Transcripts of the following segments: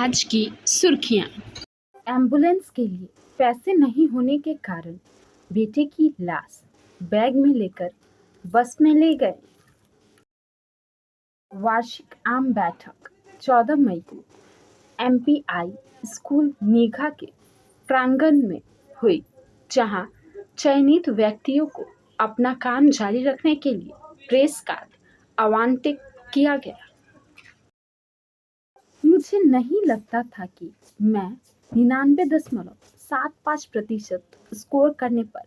आज की सुर्खियां। एम्बुलेंस के लिए पैसे नहीं होने के कारण बेटे की लाश बैग में लेकर बस में ले गए। वार्षिक आम बैठक 14 मई को एमपीआई स्कूल नीघा के प्रांगण में हुई, जहां चयनित व्यक्तियों को अपना काम जारी रखने के लिए प्रेस कार्ड आवंटित किया गया। मुझे नहीं लगता था कि मैं 99.75% स्कोर करने पर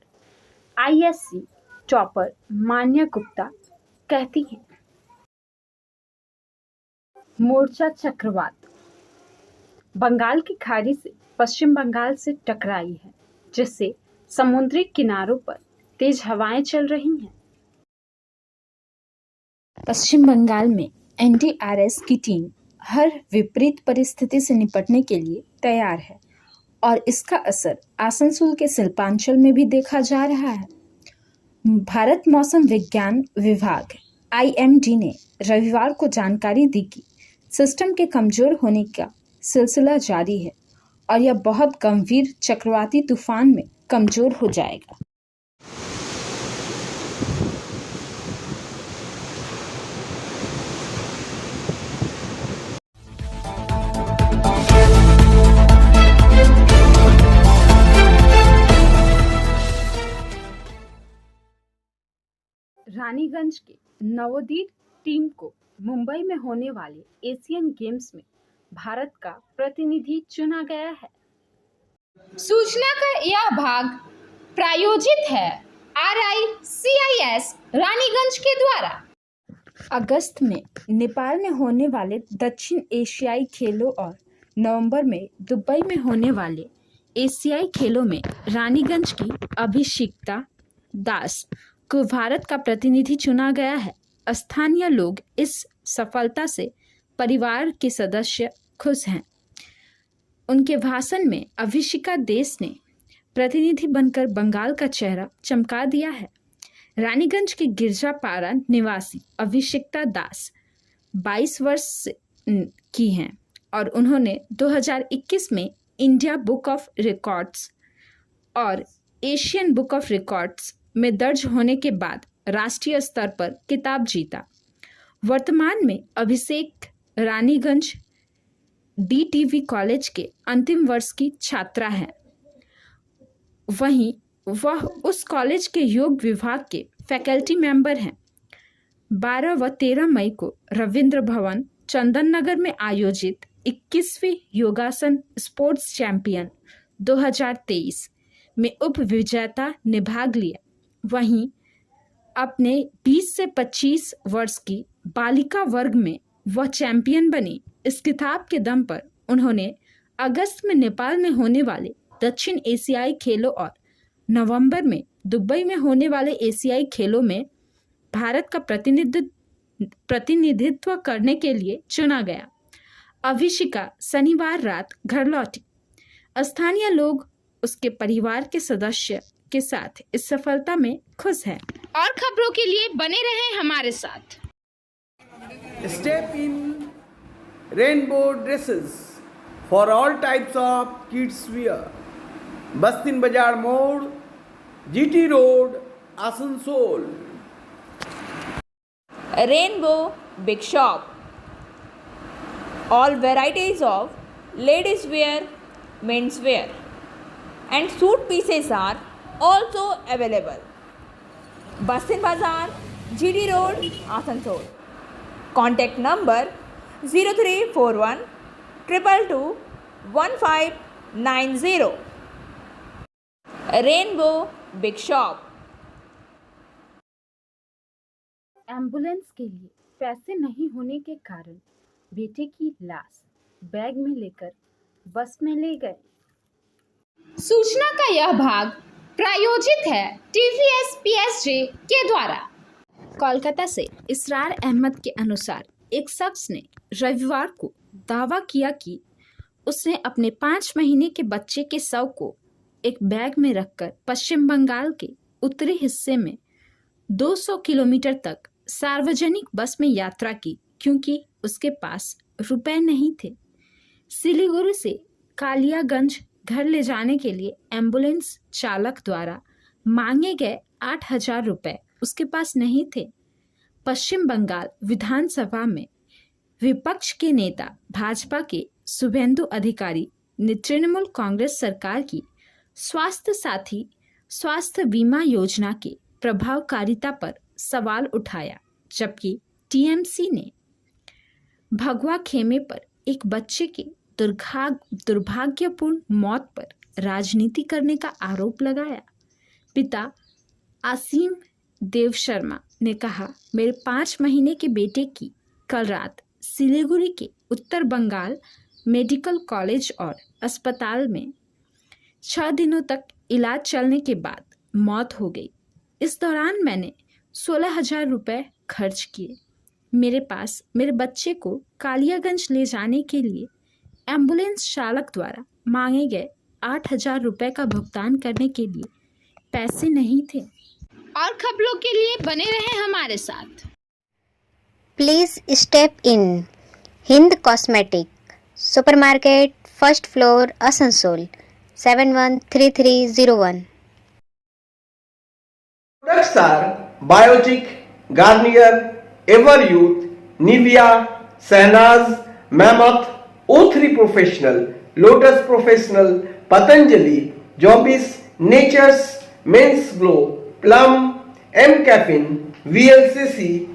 आईएससी टॉपर मान्या गुप्ता कहती हैं। मोर्चा चक्रवात बंगाल की खाड़ी से पश्चिम बंगाल से टकराई है, जिससे समुद्री किनारों पर तेज हवाएं चल रही हैं। पश्चिम बंगाल में एनडीआरएफ की टीम हर विपरीत परिस्थिति से निपटने के लिए तैयार है और इसका असर आसनसोल के शिल्पांचल में भी देखा जा रहा है। भारत मौसम विज्ञान विभाग आईएमडी ने रविवार को जानकारी दी कि सिस्टम के कमजोर होने का सिलसिला जारी है और यह बहुत गंभीर चक्रवाती तूफान में कमजोर हो जाएगा। रानीगंज के नवोदित टीम को मुंबई में होने वाले एशियन गेम्स में भारत का प्रतिनिधि चुना गया है। सूचना का यह भाग प्रायोजित है RICIS रानीगंज के द्वारा। अगस्त में नेपाल में होने वाले दक्षिण एशियाई खेलों और नवंबर में दुबई में होने वाले एशियाई खेलों में रानीगंज की अभिषिक्ता दास को भारत का प्रतिनिधि चुना गया है। स्थानीय लोग इस सफलता से परिवार के सदस्य खुश हैं। उनके भाषण में अभिषिका देश ने प्रतिनिधि बनकर बंगाल का चेहरा चमका दिया है। रानीगंज के गिरजापाड़ा निवासी अभिषिक्ता दास 22 वर्ष की हैं और उन्होंने 2021 में इंडिया बुक ऑफ रिकॉर्ड्स और एशियन बुक ऑफ रिकॉर्ड्स में दर्ज होने के बाद राष्ट्रीय स्तर पर खिताब जीता। वर्तमान में अभिषेक रानीगंज डीटीवी कॉलेज के अंतिम वर्ष की छात्रा है। वहीं वह उस कॉलेज के योग विभाग के फैकल्टी मेंबर हैं। 12 व 13 मई को रविंद्र भवन चंदन नगर में आयोजित 21वीं योगासन स्पोर्ट्स चैंपियन 2023 में उप विजेता ने भाग लिया। वहीं अपने 20 से 25 वर्ष की बालिका वर्ग में वह चैंपियन बनी। इस खिताब के दम पर उन्होंने अगस्त में नेपाल में होने वाले दक्षिण एशियाई खेलों और नवंबर में दुबई में होने वाले एशियाई खेलों में भारत का प्रतिनिधित्व करने के लिए चुना गया। अभिषिका शनिवार रात घर लौटी। स्थानीय लोग उसके परिवार के सदस्य के साथ इस सफलता में खुश हैं। और खबरों के लिए बने रहें हमारे साथ। Step in rainbow dresses for all types of kids wear. Bastin Bazar Mode, GT Road, Asansol. Rainbow Big Shop. All varieties of ladies wear, men's wear, and suit pieces are also available. Bastin Bazar, GD Road, Asansol. Contact number 0341 222 1590. Rainbow Big Shop. Ambulance के लिए पैसे नहीं होने के कारण बेटे की लाश बैग में लेकर बस में ले गए। सूचना का यह भाग प्रायोजित है TVS PSG के द्वारा। कोलकाता से इसरार अहमद के अनुसार एक शख्स ने रविवार को दावा किया कि उसने अपने 5 महीने के बच्चे के शव को एक बैग में रखकर पश्चिम बंगाल के उत्तरी हिस्से में 200 किलोमीटर तक सार्वजनिक बस में यात्रा की, क्योंकि उसके पास रुपए नहीं थे। सिलीगुड़ी से कालियागंज घर ले जाने के लिए एम्बुलेंस चालक द्वारा मांगे गए 8,000 रुपए उसके पास नहीं थे। पश्चिम बंगाल विधानसभा में विपक्ष के नेता भाजपा के शुभेंदु अधिकारी ने तृणमूल कांग्रेस सरकार की स्वास्थ्य साथी स्वास्थ्य बीमा योजना के प्रभावकारिता पर सवाल उठाया, जबकि टीएमसी ने भगवा खेमे पर एक बच्चे के दुर्भाग्यपूर्ण मौत पर राजनीति करने का आरोप लगाया। पिता आसिम देव शर्मा ने कहा, मेरे 5 महीने के बेटे की कल रात सिलीगुड़ी के उत्तर बंगाल मेडिकल कॉलेज और अस्पताल में 6 दिनों तक इलाज चलने के बाद मौत हो गई। इस दौरान मैंने 16,000 रुपये खर्च किए। मेरे पास मेरे बच्चे को कालियागंज ले जाने के लिए एम्बुलेंस चालक द्वारा मांगे गए 8,000 रुपये का भुगतान करने के लिए पैसे नहीं थे। और खबरों के लिए बने रहें हमारे साथ। Please step in. Hind Cosmetic, Supermarket, First Floor, Asansol, 713301. Products are Biotic, Garnier, Everyouth, Nivea, Sahnaz, Mammoth, O3 Professional, Lotus Professional, Patanjali, Jobis, Nature's, Men's Glow, Plum, M Caffeine, VLCC,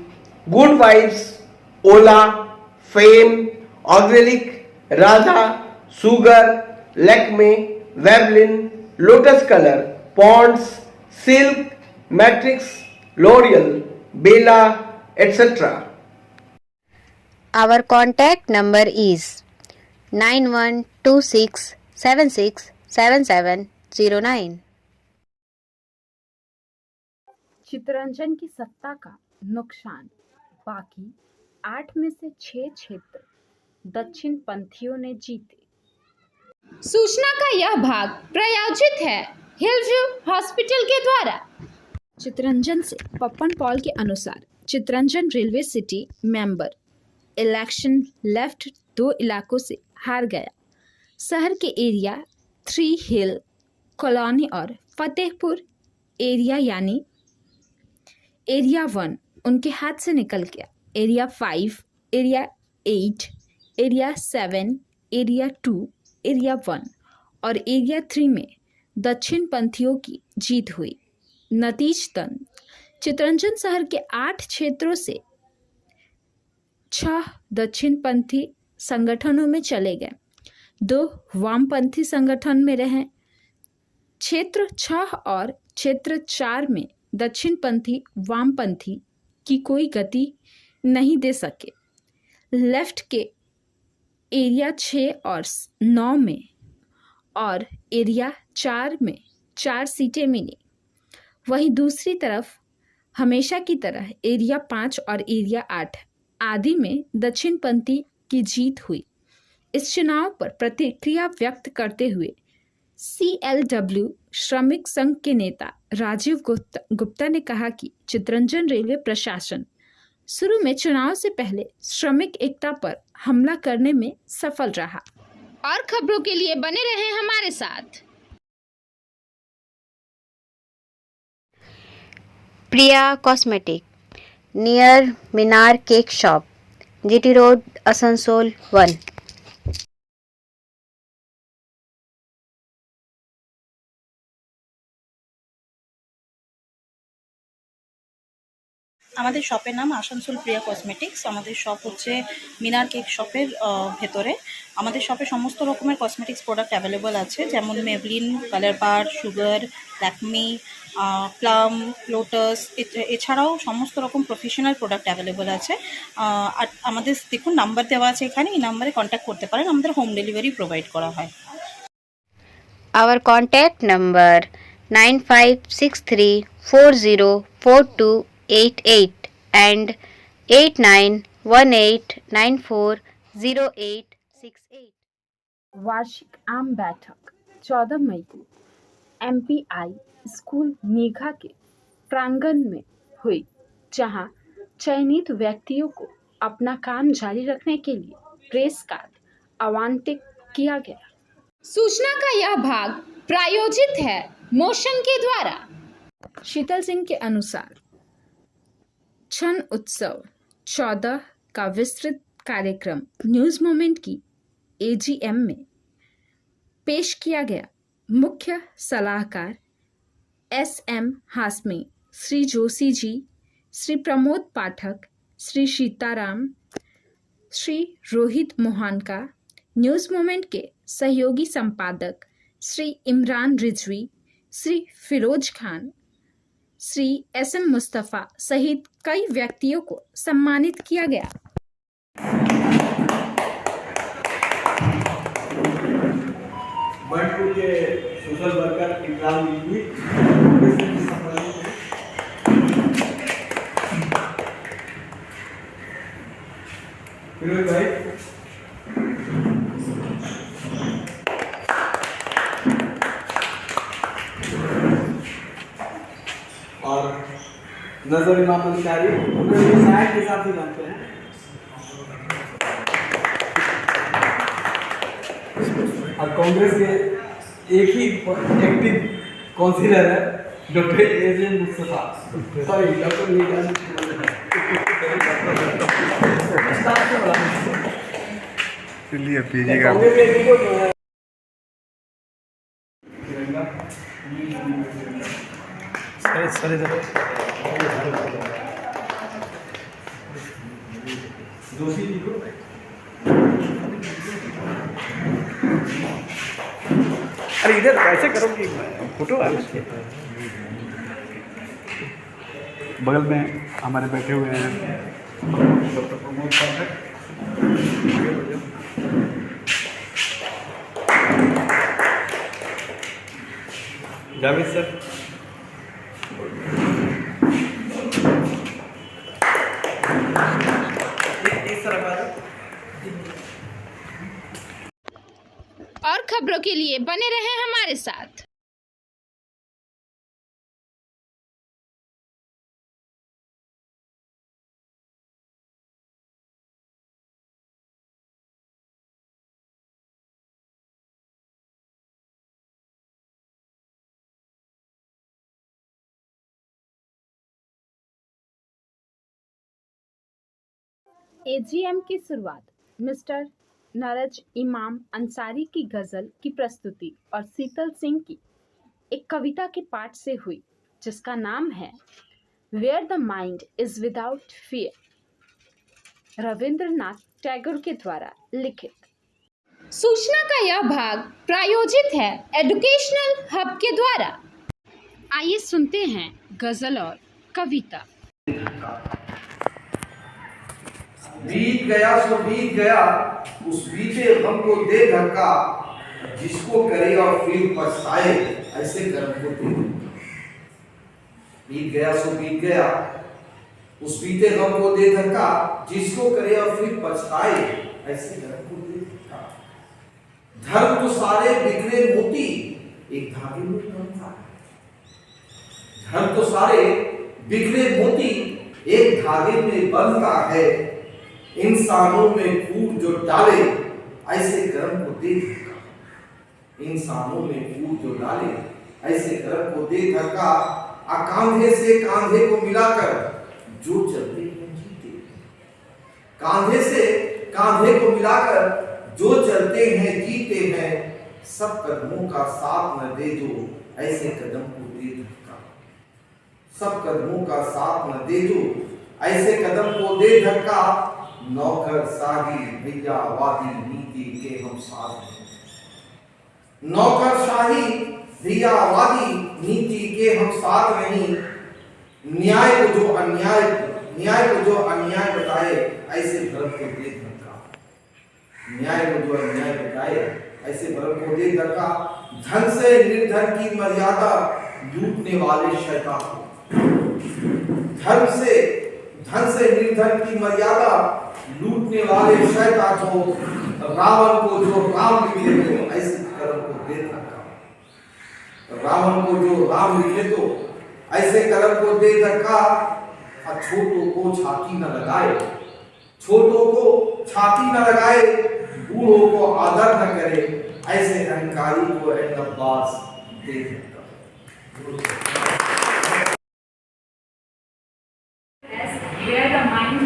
Good Vibes, Ola, Fame, Auxilic, Radha, Sugar, Lakme, Veblen, Lotus Color, Ponds, Silk, Matrix, L'Oreal, Bella, etc. Our contact number is 9126767709. Chitranjan की सत्ता का नुकसान। बाकी 8 में से 6 क्षेत्र दक्षिण पंथियों ने जीते। सूचना का यह भाग प्रायोजित है हिलव्यू हॉस्पिटल के द्वारा। चितरंजन से पप्पन पॉल के अनुसार Chittaranjan railway city member election left 2 इलाकों से हार गया। शहर के एरिया 3 हिल कॉलोनी और फतेहपुर एरिया यानी एरिया 1 उनके हाथ से निकल गया। Area 5, area 8, area 7, area 2, area 1 और एरिया 3 में दक्षिण पंथियों की जीत हुई। नतीजतन चितरंजन शहर के 8 क्षेत्रों से 6 दक्षिणपंथी संगठनों में चले गए, 2 वामपंथी संगठन में रहे। क्षेत्र 6 और क्षेत्र 4 में दक्षिणपंथी वामपंथी की कोई गति नहीं दे सके। लेफ्ट के एरिया 6 और 9 में और एरिया 4 में 4 सीटें मिली। वहीं दूसरी तरफ हमेशा की तरह एरिया 5 और एरिया 8 आदि में दक्षिणपंथी की जीत हुई। इस चुनाव पर प्रतिक्रिया व्यक्त करते हुए CLW श्रमिक संघ के नेता राजीव गुप्ता ने कहा कि चितरंजन रेलवे प्रशासन शुरू में चुनाव से पहले श्रमिक एकता पर हमला करने में सफल रहा। और खबरों के लिए बने रहें हमारे साथ। Priya Cosmetic, near Minar Cake Shop, GT Road, Asansol 1. আমাদের শপের নাম আসানসোল প্রিয়া কসমেটিক্স। আমাদের শপ হচ্ছে মিনার কেক শপের ভেতরে। আমাদের শপে সমস্ত রকমের কসমেটিক্স প্রোডাক্ট অ্যাভেলেবল আছে, যেমন মেবলিন, কালার বার, সুগার, ল্যাকমি, প্লাম, লোটাস, এছাড়াও সমস্ত রকম প্রফেশনাল প্রোডাক্ট অ্যাভেলেবল আছে। আর আমাদের দেখুন নাম্বার দেওয়া আছে এখানে, এই নাম্বারে কন্ট্যাক্ট করতে পারেন। আমাদের হোম ডেলিভারি প্রোভাইড করা হয়। Our contact number 9563404288 and 8918940868. वार्षिक आम बैठक 14 मई को MPI स्कूल नीघा के प्रांगण में हुई, जहां चयनित व्यक्तियों को अपना काम जारी रखने के लिए प्रेस कार्ड, आवंटित किया गया। सूचना का यह भाग प्रायोजित है मोशन के द्वारा। शीतल सिंह के अनुसार क्षण उत्सव 14 का विस्तृत कार्यक्रम न्यूज मोमेंट की एजीएम में पेश किया गया। मुख्य सलाहकार एसएम हाशमी, श्री जोशी जी, श्री प्रमोद पाठक, श्री सीताराम, श्री रोहित मोहनका, न्यूज मोमेंट के सहयोगी संपादक श्री इमरान रिजवी, श्री फिरोज खान, श्री एसएम मुस्तफ़ा सहित कई व्यक्तियों को सम्मानित किया गया। बर्डपुर के सोशल वर्कर इमरान रिजवी फिरोज भाई, और नजर इमाम अंसारी, उन्हें शायद के हिसाब से जानते हैं। और कांग्रेस के एक ही एक्टिव काउंसिलर है doctor Azeem Mustafa, sorry doctor media चलिए पीजी का जोशी जी को अरे इधर ऐसे करो कि फोटो आ बगल में हमारे बैठे हुए हैं डॉक्टर प्रमोद पाठक, जावेद सर, और खबरों के लिए बने रहें हमारे साथ। एजीएम की शुरुआत मिस्टर नरज इमाम अंसारी की गज़ल की प्रस्तुति और शीतल सिंह की एक कविता के पाठ से हुई, जिसका नाम है where the mind is without fear, Rabindranath Tagore के द्वारा लिखित। सूचना का यह भाग प्रायोजित है एजुकेशनल हब के द्वारा। आइए सुनते हैं गज़ल और कविता। बीत गया सो बीत गया, उस बीते गम को दे धक्का, जिसको करे और फिर पछताए ऐसे कर्म को दे। बीत गया सो बीत गया, उस बीते गम को दे धक्का, जिसको करे और फिर पछताए ऐसे कर्म को दे धक्का। धर्म तो सारे बिखरे मोती एक धागे में बंधा है। धर्म तो सारे बिखरे मोती एक धागे में बंधता है। इंसानों में फूट जो डाले ऐसे कर्म को दे धक्का। इंसानों में फूट जो डाले ऐसे कर्म को दे धक्का। कांधे से कांधे को मिलाकर जो चलते हैं जीते। कांधे से कांधे को मिलाकर जो चलते हैं जीते हैं। सब कदमों का साथ न दे जो ऐसे कदम को दे धक्का। सब कदमों का साथ न दे जो ऐसे कदम को दे धक्का। नौकर शाही भैया वादी नीति के हम साथ हैं। नौकर शाही भैया वादी नीति के हम साथ नहीं। न्याय को जो अन्याय बताए ऐसे भ्रम को दे धक्का। न्याय को जो अन्याय बताए ऐसे भ्रम को दे धक्का। धन से निर्धन की मर्यादा लूटने वाले शैतान को। धन से निर्धन की मर्यादा लूटने वाले शैतान को। रावण को जो राम मिले तो ऐसे कर्म को दे धक्का। रावण को जो राम मिले तो ऐसे कर्म को दे धक्का। छोटों को छाती न लगाए। छोटों को छाती न लगाए। बूढ़ों को आदर न करे, ऐसे अहंकारी को ए अब्बास देख where the mind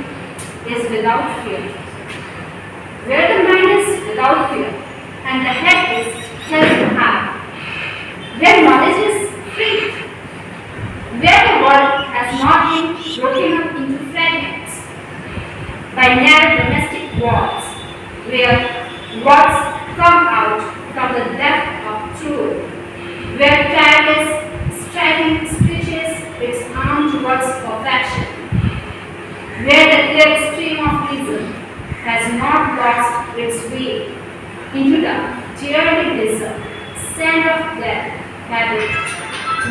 is without fear. Where the mind is without fear and the head is held high. Where knowledge is free. Where the world has not been broken up into fragments by narrow domestic walls. Where words come out from the depth of truth. Where tireless striving stretches its arm towards perfection. Where the clear stream of reason has not lost its way into the dreary desert, sand of death, habit,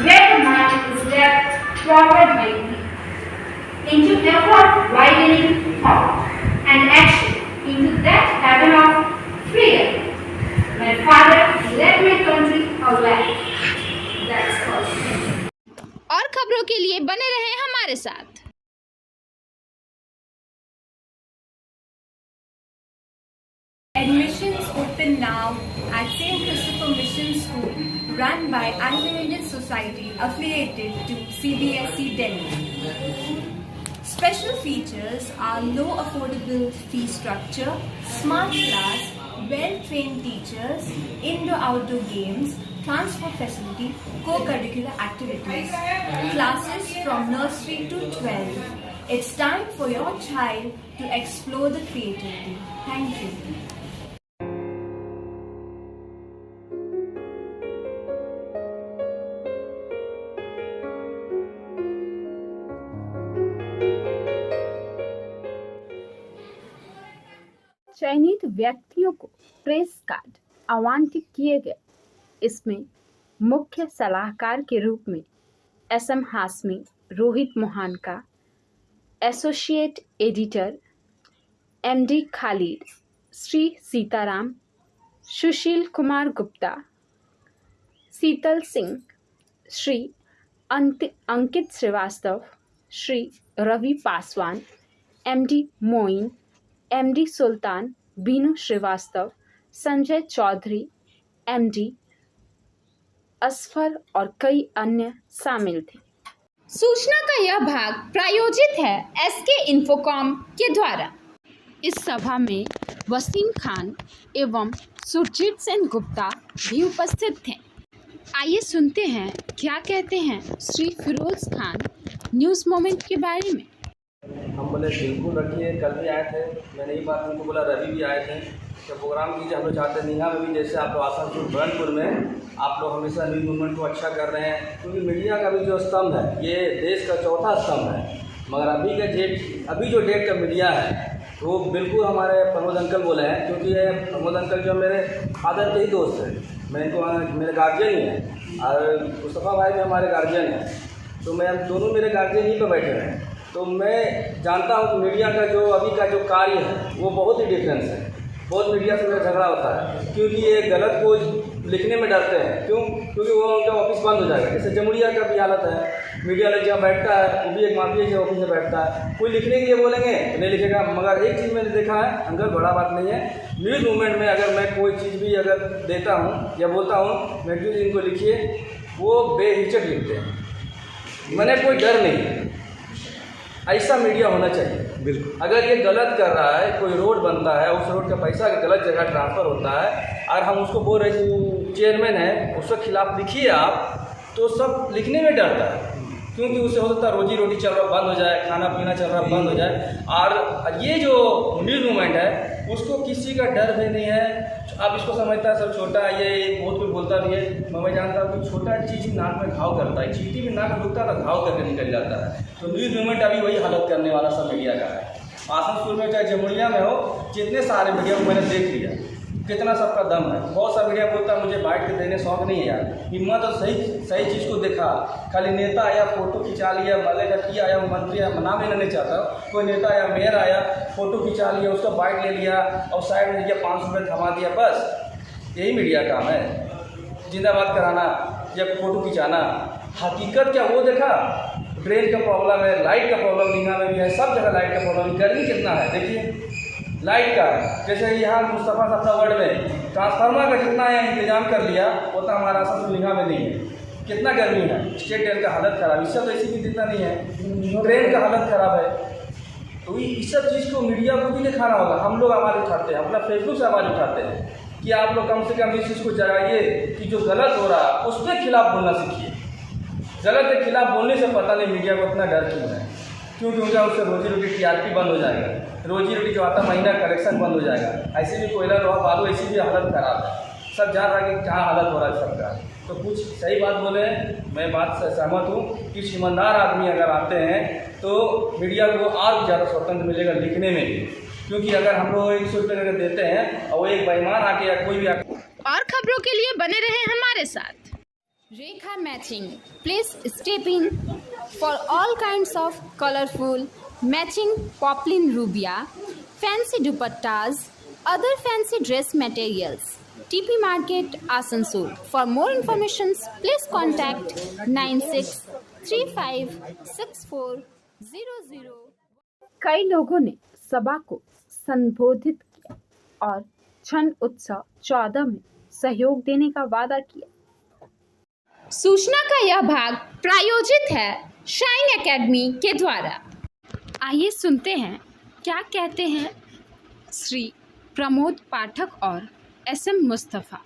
where the mind is left forward by me, into ever-widening thought and action, into that heaven of freedom. My father led my country away. That's all. और खबरों के लिए बने रहें हमारे साथ। Admissions open now at St. Christopher Mission School, run by Unlimited Society affiliated to CBSE Delhi. Special features are low affordable fee structure, smart class, well-trained teachers, indoor-outdoor games, transport facility, co-curricular activities, classes from nursery to 12. It's time for your child to explore the creativity. Thank you. चयनित व्यक्तियों को press card आवंटित किए गए। इसमें मुख्य सलाहकार के रूप में SM Hashmi, Rohit Mohanka, associate editor MD Khalid, Shri Sitaram, Sushil Kumar Gupta, Sheetal Singh, Shri Ankit Srivastava, Shri Ravi Paswan, MD Moin, MD Sultan, Binu Srivastava, Sanjay Chaudhary, MD Asfar और कई अन्य शामिल थे। सूचना का यह भाग प्रायोजित है SK इन्फोकॉम के द्वारा। इस सभा में वसीम खान एवं सुरजीत सेन गुप्ता भी उपस्थित थे। आइए सुनते हैं क्या कहते हैं श्री फिरोज खान न्यूज़ मोमेंट के बारे में। हम बोले बिल्कुल रखिए, कल भी आए थे, मैंने ये बात उनको बोला, रवि भी आए थे तो प्रोग्राम कीजिए। हम लोग चाहते हैं नीहा में भी, जैसे आप लोग आसनसोल बरनपुर में आप लोग हमेशा न्यूज़ मूवमेंट को अच्छा कर रहे हैं, क्योंकि मीडिया का भी जो स्तंभ है ये देश का चौथा स्तंभ है। मगर अभी जो डेट का मीडिया है वो बिल्कुल हमारे प्रमोद अंकल बोले हैं, क्योंकि ये प्रमोद अंकल जो मेरे फादर के ही दोस्त हैं, मैं इनको मेरे गार्जियन ही हैं और मुस्तफ़ा भाई भी हमारे गार्जियन हैं, तो मैं दोनों मेरे गार्जियन ही पर बैठे हैं। तो मैं जानता हूँ कि मीडिया का जो अभी का जो कार्य है वो बहुत ही डिफरेंस है। बहुत मीडिया से मेरा झगड़ा होता है, क्योंकि ये गलत को लिखने में डरते हैं। क्यों? क्योंकि वो उनका ऑफिस बंद हो जाएगा। जैसे जमुड़िया का भी हालत है, मीडिया लग जहाँ बैठता है वो भी एक माफिया के ऑफिस में बैठता है, कोई लिखने के लिए बोलेंगे तो नहीं लिखेगा। मगर एक चीज़ मैंने देखा है अंकल, बड़ा बात नहीं है, न्यूज़ मूवमेंट में अगर मैं कोई चीज़ भी अगर देता हूँ या बोलता हूँ, मैं क्यों इनको लिखिए, वो बेहिचक लिखते हैं, मैंने कोई डर नहीं है। ऐसा मीडिया होना चाहिए। बिल्कुल। अगर ये गलत कर रहा है, कोई रोड बनता है, उस रोड का पैसा गलत जगह ट्रांसफ़र होता है और हम उसको बोल रहे हैं कि चेयरमैन है उसके खिलाफ लिखिए आप, तो सब लिखने में डरता है, क्योंकि उससे हो सकता है रोजी रोटी चल रहा बंद हो जाए, खाना पीना चल रहा बंद हो जाए। और ये जो न्यूज़ मूवमेंट है उसको किसी का डर भी नहीं है। आप इसको समझता है सब छोटा है, ये बहुत कोई बोलता भी है, मैं जानता हूँ कि छोटा चीज़ ही नाक में घाव करता है, चींटी भी नाक में डूबता तो घाव करके निकल जाता है। तो न्यूज़ मूवमेंट अभी वही हालत करने वाला सब मीडिया का है। आसनसोल में चाहे जमुड़िया में हो, जितने सारे मीडिया को मैंने देख लिया, कितना सबका दम है। बहुत सा मीडिया बोलता है मुझे बाइट के देने शौक नहीं है यार, हिम्मत और सही चीज़ को देखा। खाली नेता आया फोटो खिंचा लिया, मल्ले का किया आया, मंत्री आया, नाम लेना नहीं चाहता, कोई नेता आया, मेयर आया, फोटो खिंचा लिया, उसका बाइट ले लिया और साइड में दिया 500 रुपये थमा दिया, बस यही मीडिया काम है। जिंदाबाद कराना या फोटो खिंचाना, हकीकत क्या वो देखा? ड्रेन का प्रॉब्लम है, लाइट का प्रॉब्लम नीहा में भी है, सब जगह लाइट का प्रॉब्लम। गर्मी कितना है देखिए, लाइट का, जैसे यहाँ मुस्तफ़ा से अपना वर्ड में ट्रांसफार्मर का जितना है इंतजाम कर लिया उतना हमारा आसनसोल निगाह में नहीं है। कितना गर्मी है, स्टेट रेल का हालत ख़राब, इससे तो ऐसी भी दिखता नहीं है, ट्रेन का हालत ख़राब है। तो इस सब चीज़ को मीडिया को भी दिखाना होगा। हम लोग आवाज़ उठाते हैं, अपना फेसबुक से आवाज़ उठाते हैं कि आप लोग कम से कम इस चीज़ को जगाइए कि जो गलत हो रहा है उसके खिलाफ बोलना सीखिए। गलत के खिलाफ बोलने से पता नहीं मीडिया को इतना डर क्यों है, क्योंकि उनका उससे रोजी रोटी TRP बंद हो जाएगा, रोजी रोटी जो आता महीना कलेक्शन बंद हो जाएगा। ऐसे भी कोयला लोहा बालू ऐसी भी हालत ख़राब है, सब जान रहा है कि क्या हालत हो रहा है सबका। तो कुछ सही बात बोले, मैं बात से सहमत हूँ कि ईमानदार आदमी अगर आते हैं तो मीडिया को और ज़्यादा स्वतंत्र मिलेगा लिखने में भी, क्योंकि अगर हम लोग 100 रुपये अगर देते हैं और वो एक बेईमान आके या कोई भी और खबरों के लिए बने रहे हमारे साथ। Rekha matching, please step in for all kinds of colourful matching poplin rubia, fancy dupattas, other fancy dress materials. TP Market, Asansol. For more information, please contact 96356400. कई लोगों ने सभा को संबोधित किया और छठ उत्सव 14 में सहयोग देने का वादा किया। सूचना का यह भाग प्रायोजित है शाइन एकेडमी के द्वारा। आइए सुनते हैं क्या कहते हैं श्री प्रमोद पाठक और SM मुस्तफ़ा।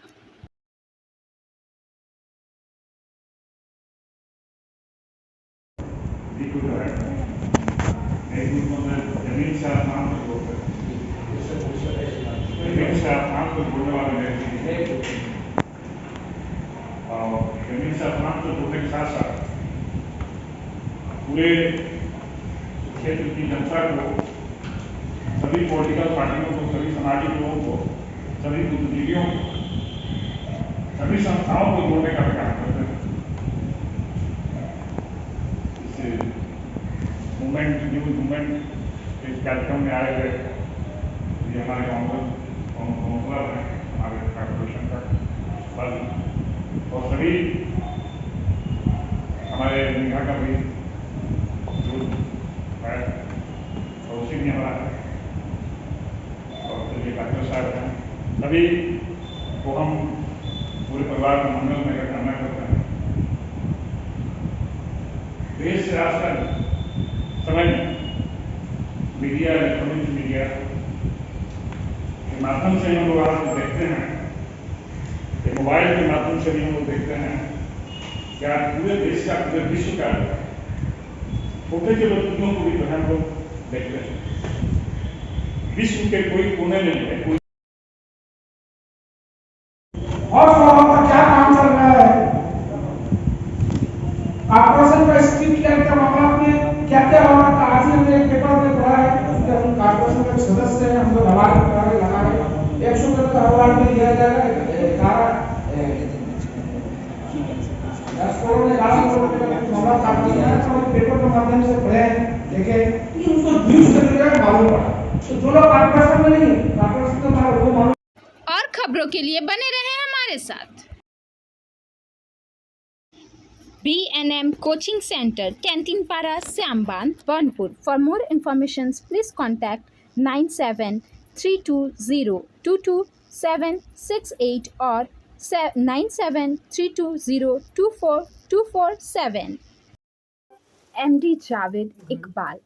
जमीन से अपमान को जोड़ने के साथ साथ पूरे क्षेत्र की जनता को, सभी पॉलिटिकल पार्टियों को, सभी सामाजिक लोगों को, सभी बुद्धिजीवियों को, सभी संस्थाओं को जोड़ने का काम करते हैं। इस मूवमेंट, न्यू मूवमेंट इस कार्यक्रम में आए हुए ये हमारे काउंसलर हैं, हमारे कॉर्पोरेशन का बल और सभी हमारे निगाह का भी जो है पड़ोसी भी हमारा है और सभी डॉक्टर साहब हैं, सभी को हम पूरे परिवार का मंगल में कामना करते हैं। देश से आजकल समय में मीडिया, इलेक्ट्रॉनिक मीडिया के माध्यम से हम लोग आज देखते हैं, मोबाइल के माध्यम से भी हम लोग देखते हैं क्या पूरे देश का, पूरे विश्व का छोटे छोटे बच्चों को भी तो हम लोग देखते हैं। विश्व के कोई कोने में है कोई और वहां पर क्या काम चल रहा है, कॉर्पोरेशन का स्ट्रीट लाइट का मामला में क्या क्या हो रहा था। आज ही हमने एक पेपर में पढ़ा है कि हम कॉर्पोरेशन के सदस्य हैं, हम लोग हमारे लगा रहे 100 रुपये का अवार्ड में दिया जाएगा। 10 करोड़ ने 11 करोड़ रुपये का मामला काट दिया है। तो पेपर के माध्यम से पढ़े देखे कि उनको यूज करने का मालूम पड़ा। तो जो लोग कॉर्पोरेशन में नहीं, कॉर्पोरेशन का वो मालूम। और खबरों के लिए बने रहे हमारे साथ। BNM coaching centre, canteen Para, Shyamban, Burnpur. For more information please contact 9732022768 और 9732024247। MD Javed Iqbal,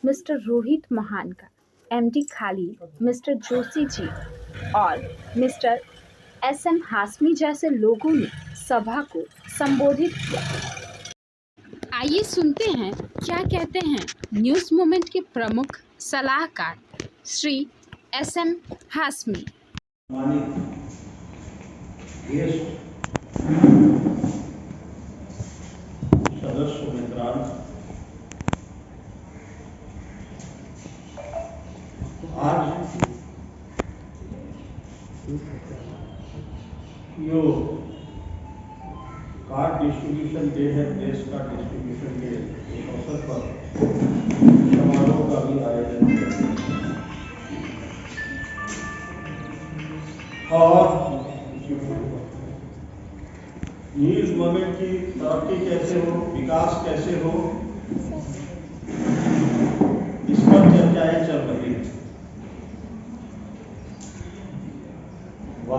mister Rohit Mahanka, MD Khalid, mister Joshi ji और मिस्टर SM हाशमी जैसे लोगों ने सभा को संबोधित किया। आइए सुनते हैं क्या कहते हैं न्यूज़ मूवमेंट के प्रमुख सलाहकार श्री SM हाशमी। सदस्य मित्रान, आज जो कार्ड डिस्ट्रीब्यूशन डे है, देश का डिस्ट्रीब्यूशन डे, इस अवसर पर समारोह का भी आयोजन किया और न्यूज़ मूवमेंट की तरक्की कैसे हो, विकास कैसे हो, इस पर चर्चाएं चल रही है।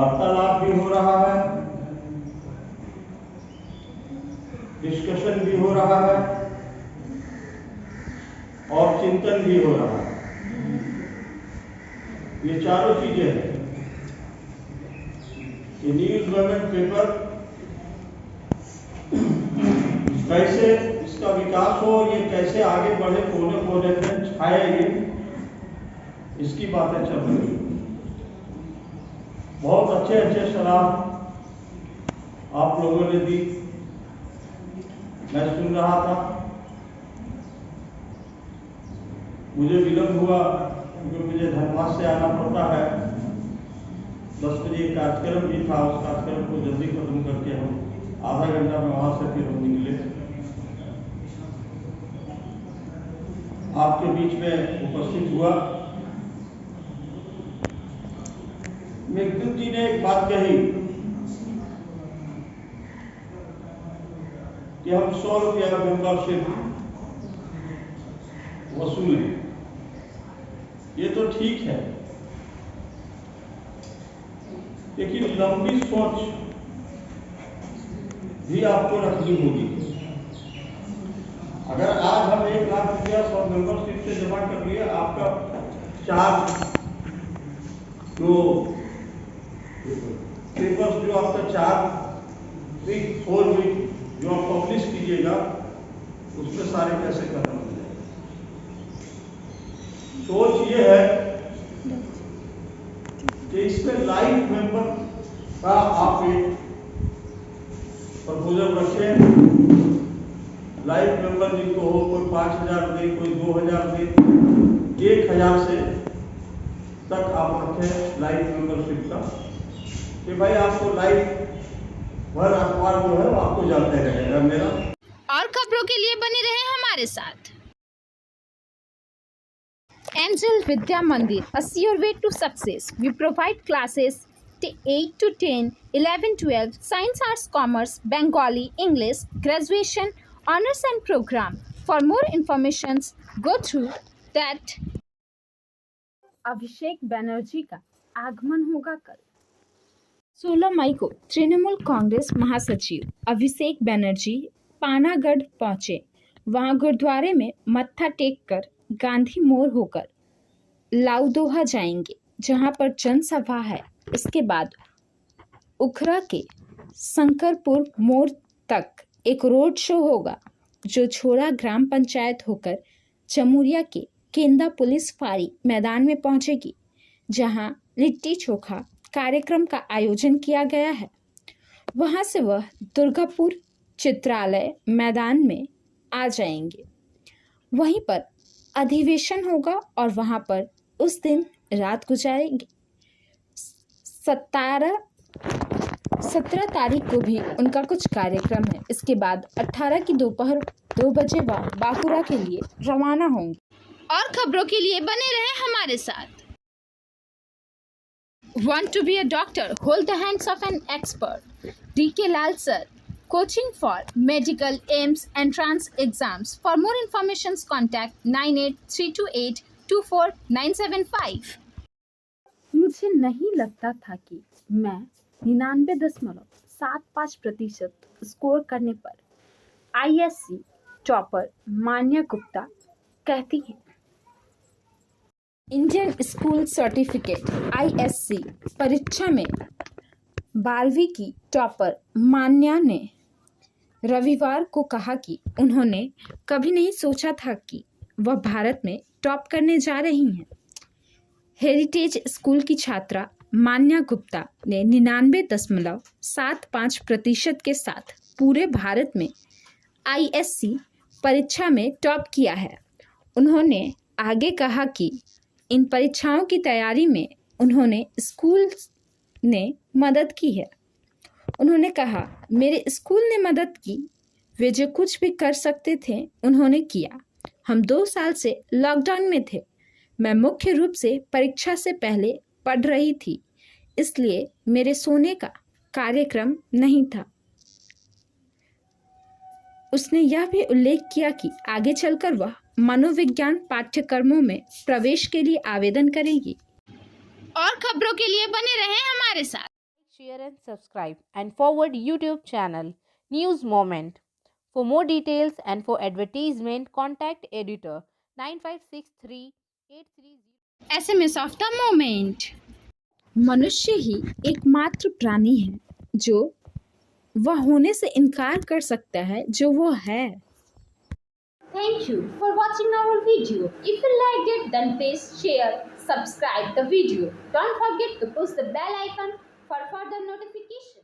वार्तालाप भी हो रहा है, डिस्कशन भी हो रहा है और चिंतन भी हो रहा है। ये चारों चीजें हैं। ये न्यूज वुमेन पेपर कैसे इसका विकास हो, ये कैसे आगे बढ़े, कोने कोने में छाए, इसकी बातें चल रही हैं। बहुत अच्छे अच्छे सलाह आप लोगों ने दी, मैं सुन रहा था। मुझे विलंब हुआ क्योंकि मुझे धनबाद से आना पड़ता है। 10 बजे कार्यक्रम भी था, उस कार्यक्रम को जल्दी खत्म करके हम आधा घंटा में वहां से फिर हम निकले। आपके बीच में उपस्थित हुआ। मेघदूत जी ने एक बात कही कि हम 100 रुपया मेंबरशिप वसूलें। ये तो ठीक है, लेकिन लंबी सोच भी आपको रखनी होगी। अगर आज हम 1 लाख रुपया 100 मेंबरशिप से जमा कर लिए, आपका 4 जो पेपर्स जो आपका 4 वीक 4 वीक जो आप पब्लिश कीजिएगा, उसमें सारे पैसे खत्म हो जाएंगे। सोच ये है कि इसमें लाइफ मेंबर का आप एक प्रपोजल रखें। लाइफ मेंबर जिनको हो, कोई 5,000 दे, कोई 2,000 दे, 1,000 से तक आप रखें लाइफ मेंबरशिप का, कि भाई आपको लाइफ भर अखबार जो है वो आपको जानते रहेगा। मेरा और खबरों के लिए बने रहे हमारे साथ। Angel Vidya Mandir, a sure way to success. We provide classes 8 to 10, 11, 12, Science, Arts, Commerce, Bengali, English, Graduation, Honors and Program. For more information, go through that. Abhishek Banerjee का आगमन होगा कल। 16 मई को तृणमूल कांग्रेस महासचिव अभिषेक बनर्जी पानागढ़ पहुंचे। वहां गुरुद्वारे में मत्था टेक कर गांधी मोड़ होकर लाउदोहा जाएंगे, जहां पर जनसभा है। इसके बाद उखरा के शंकरपुर मोड़ तक एक रोड शो होगा, जो छोड़ा ग्राम पंचायत होकर चमुरिया के केंदा पुलिस फाड़ी मैदान में पहुंचेगी, जहां लिट्टी चोखा कार्यक्रम का आयोजन किया गया है। वहां से वह दुर्गापुर चित्रालय मैदान में आ जाएंगे। वहीं पर अधिवेशन होगा और वहां पर उस दिन रात गुजारेंगे। 17 तारीख को भी उनका कुछ कार्यक्रम है। इसके बाद 18 की दोपहर 2 बजे वह बांकुड़ा के लिए रवाना होंगे। और खबरों के लिए बने रहे हमारे साथ। Want to be a doctor? Hold the hands of an expert. D.K. Lal sir. Coaching for medical, AIMS, entrance exams. For more information, contact 9832824975. मुझे नहीं लगता था कि मैं 99.75% स्कोर करने पर ISC टॉपर मान्या गुप्ता कहती हैं। इंडियन स्कूल सर्टिफिकेट ISC परीक्षा में 12वीं की टॉपर मान्या ने रविवार को कहा कि उन्होंने कभी नहीं सोचा था कि वह भारत में टॉप करने जा रही हैं। हेरिटेज स्कूल की छात्रा मान्या गुप्ता ने 99.75% के साथ पूरे भारत में ISC परीक्षा में टॉप किया है। उन्होंने आगे कहा कि इन परीक्षाओं की तैयारी में उन्होंने स्कूल ने मदद की है। उन्होंने कहा, मेरे स्कूल ने मदद की, वे जो कुछ भी कर सकते थे उन्होंने किया। हम 2 साल से लॉकडाउन में थे। मैं मुख्य रूप से परीक्षा से पहले पढ़ रही थी, इसलिए मेरे सोने का कार्यक्रम नहीं था। उसने यह भी उल्लेख किया कि आगे चलकर वह मनोविज्ञान पाठ्यक्रमों में प्रवेश के लिए आवेदन करेगी। और खबरों के लिए बने रहे हमारे साथ। share and subscribe and forward YouTube channel News Moment. For more details and for advertisement, contact editor 956383. SMS of the moment. मनुष्य ही एकमात्र प्राणी है जो वह होने से इनकार कर सकता है जो वो है। Thank you for watching our video. If you liked it, then please share, subscribe the video. Don't forget to push the bell icon for further notification.